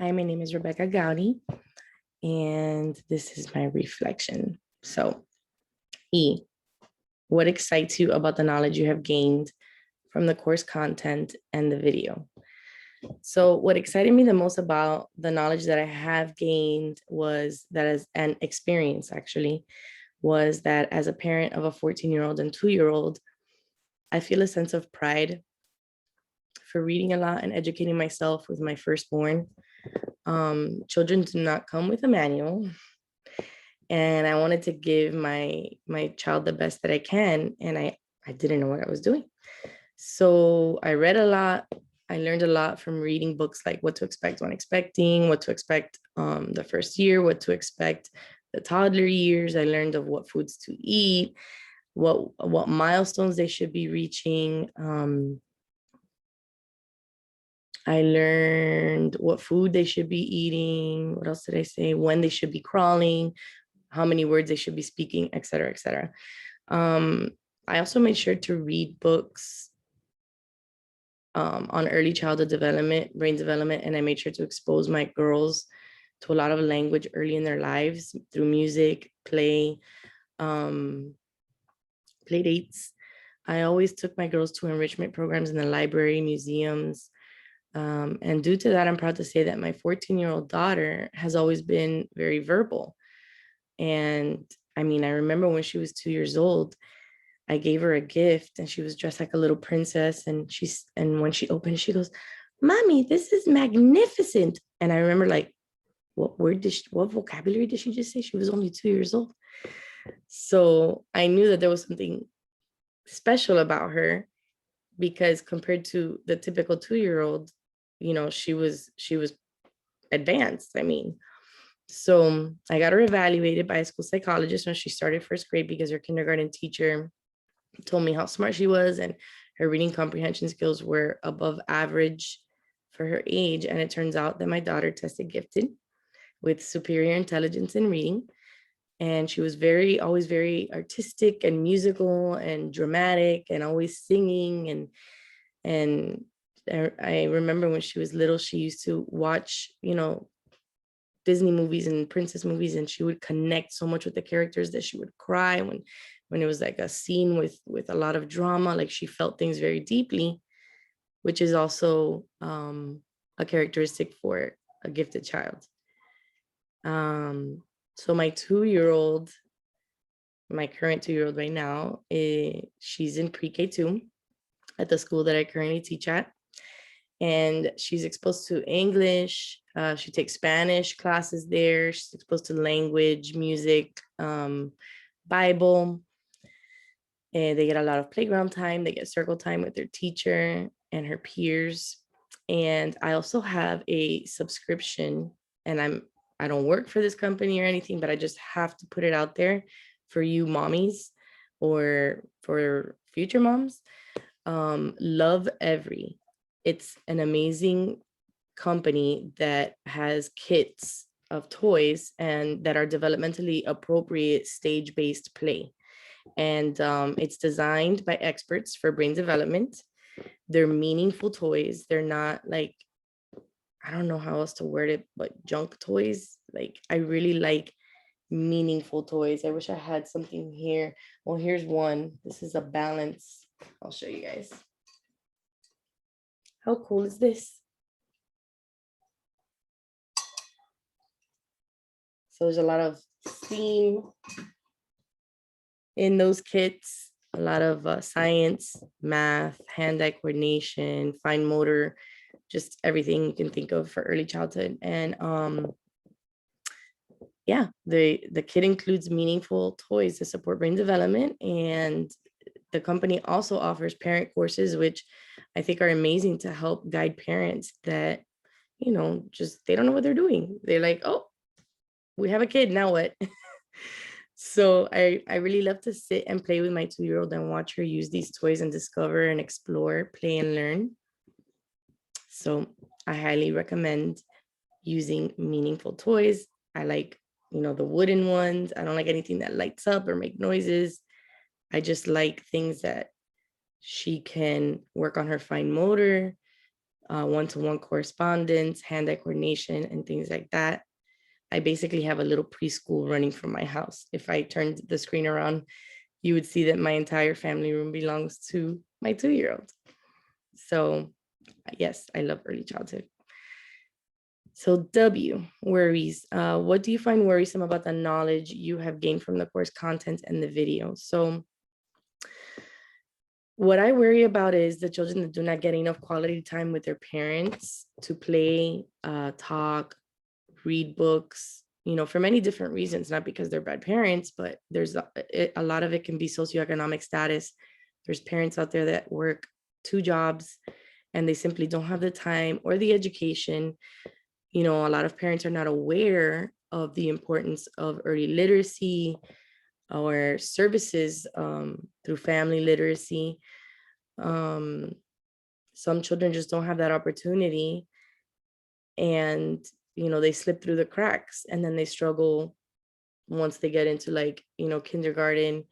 Hi, my name is Rebecca Gowdy, and this is my reflection. So, E, what excites you about the knowledge you have gained from the course content and the video? So, what excited me the most about the knowledge that I have gained was that as an experience, actually, was that as a parent of a 14-year-old and 2-year-old, I feel a sense of pride for reading a lot and educating myself with my firstborn. Children do not come with a manual, and I wanted to give my child the best that I can, and I didn't know what I was doing. So I read a lot. I learned a lot from reading books like What to Expect When Expecting, What to Expect the first year, What to Expect the toddler years. I learned of what foods to eat, what milestones they should be reaching. I learned what food they should be eating. What else did I say? When they should be crawling, how many words they should be speaking, et cetera, et cetera. I also made sure to read books on early childhood development, brain development, and I made sure to expose my girls to a lot of language early in their lives through music, play, play dates. I always took my girls to enrichment programs in the library, museums. And due to that, I'm proud to say that my 14-year-old daughter has always been very verbal. And I mean, I remember when she was 2 years old, I gave her a gift and she was dressed like a little princess. And when she opened it, she goes, "Mommy, this is magnificent." And I remember like, what vocabulary did she just say? She was only 2 years old. So I knew that there was something special about her because compared to the typical 2-year-old, she was advanced. I mean, so I got her evaluated by a school psychologist when she started first grade because her kindergarten teacher told me how smart she was and her reading comprehension skills were above average for her age. And it turns out that my daughter tested gifted with superior intelligence in reading. And she was always very artistic and musical and dramatic and always singing. And I remember when she was little, she used to watch, Disney movies and princess movies, and she would connect so much with the characters that she would cry when it was like a scene with a lot of drama. Like she felt things very deeply, which is also a characteristic for a gifted child. So my 2-year-old, my current 2-year-old right now, she's in pre-K2 at the school that I currently teach at. And she's exposed to English. She takes Spanish classes there. She's exposed to language, music, Bible. And they get a lot of playground time. They get circle time with their teacher and her peers. And I also have a subscription, and I don't work for this company or anything, but I just have to put it out there for you mommies or for future moms. Lovevery. It's an amazing company that has kits of toys and that are developmentally appropriate stage-based play. And it's designed by experts for brain development. They're meaningful toys. They're not like, I don't know how else to word it, but junk toys. Like I really like meaningful toys. I wish I had something here. Well, here's one. This is a balance. I'll show you guys. How cool is this? So there's a lot of STEAM in those kits, a lot of science, math, hand-eye coordination, fine motor, just everything you can think of for early childhood. And yeah, the kit includes meaningful toys to support brain development. And the company also offers parent courses, which I think are amazing to help guide parents that, just they don't know what they're doing. They're like, oh, we have a kid, now what? So I really love to sit and play with my 2-year-old and watch her use these toys and discover and explore, play and learn. So I highly recommend using meaningful toys. I like, the wooden ones. I don't like anything that lights up or make noises. I just like things that she can work on her fine motor, one-to-one correspondence, hand-eye coordination, and things like that. I basically have a little preschool running from my house. If I turned the screen around, you would see that my entire family room belongs to my 2-year-old. So yes, I love early childhood. So W, worries. What do you find worrisome about the knowledge you have gained from the course content and the video? So what I worry about is the children that do not get enough quality time with their parents to play, talk, read books, for many different reasons, not because they're bad parents, but there's a lot of it can be socioeconomic status. There's parents out there that work 2 jobs and they simply don't have the time or the education. A lot of parents are not aware of the importance of early literacy or services through family literacy. Some children just don't have that opportunity, and they slip through the cracks, and then they struggle once they get into kindergarten.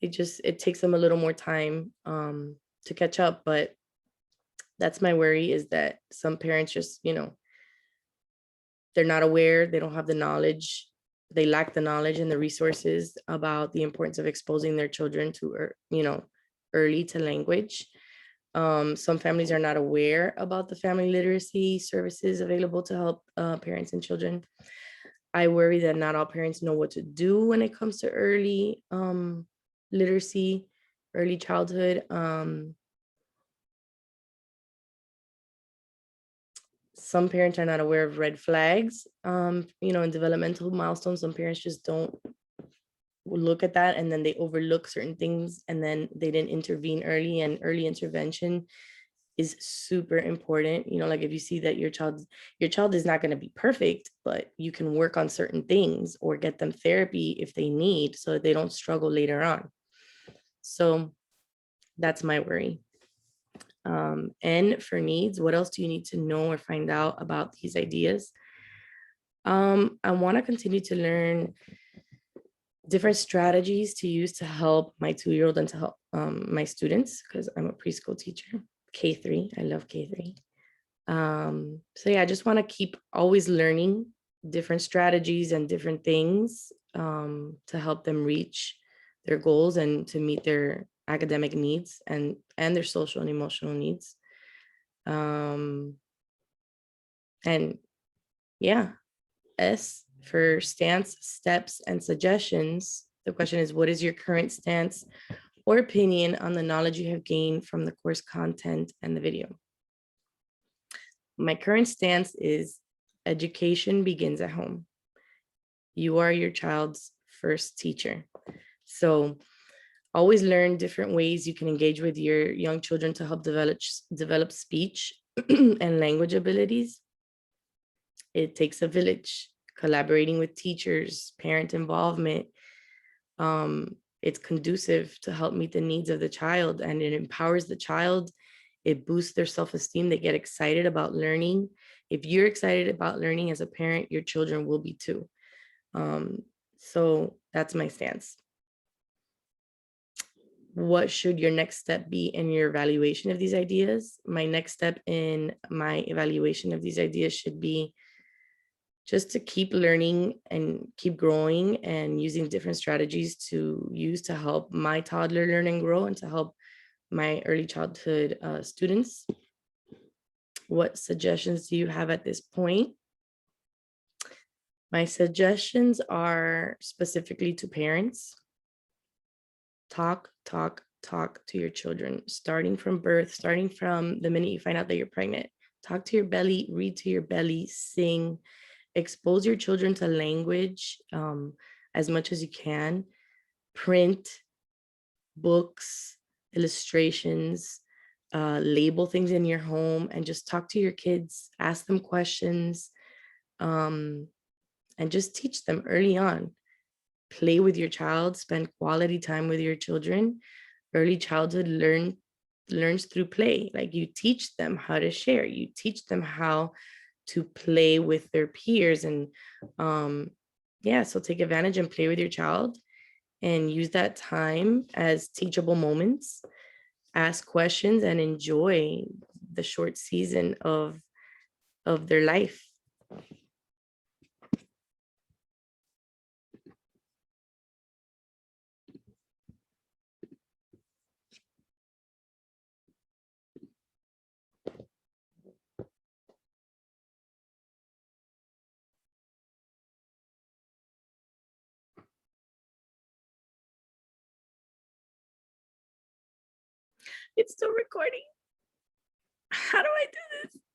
It takes them a little more time to catch up. But that's my worry, is that some parents just they're not aware, they don't have the knowledge, they lack the knowledge and the resources about the importance of exposing their children to early to language. Some families are not aware about the family literacy services available to help parents and children. I worry that not all parents know what to do when it comes to early literacy, early childhood. Some parents are not aware of red flags, in developmental milestones. Some parents just don't look at that, and then they overlook certain things, and then they didn't intervene early. And early intervention is super important. Like if you see that your child is not going to be perfect, but you can work on certain things or get them therapy if they need, so that they don't struggle later on. So that's my worry. And for needs, what else do you need to know or find out about these ideas? I want to continue to learn different strategies to use to help my 2-year-old and to help my students, because I'm a preschool teacher, K3. I love K3. So yeah, I just want to keep always learning different strategies and different things to help them reach their goals and to meet their academic needs and their social and emotional needs. And yeah, S for stance, steps, and suggestions. The question is, what is your current stance or opinion on the knowledge you have gained from the course content and the video? My current stance is education begins at home. You are your child's first teacher. So always learn different ways you can engage with your young children to help develop speech and language abilities. It takes a village, collaborating with teachers, parent involvement. It's conducive to help meet the needs of the child, and it empowers the child. It boosts their self-esteem. They get excited about learning. If you're excited about learning as a parent, your children will be too. So that's my stance. What should your next step be in your evaluation of these ideas? My next step in my evaluation of these ideas should be just to keep learning and keep growing and using different strategies to use to help my toddler learn and grow, and to help my early childhood students. What suggestions do you have at this point? My suggestions are specifically to parents. Talk to your children, starting from birth, starting from the minute you find out that you're pregnant. Talk to your belly, read to your belly, sing, expose your children to language as much as you can. Print books, illustrations, label things in your home, and just talk to your kids, ask them questions, and just teach them early on. Play with your child, spend quality time with your children. Early childhood learns through play. Like, you teach them how to share, you teach them how to play with their peers. And so take advantage and play with your child and use that time as teachable moments. Ask questions and enjoy the short season of their life. It's still recording. How do I do this?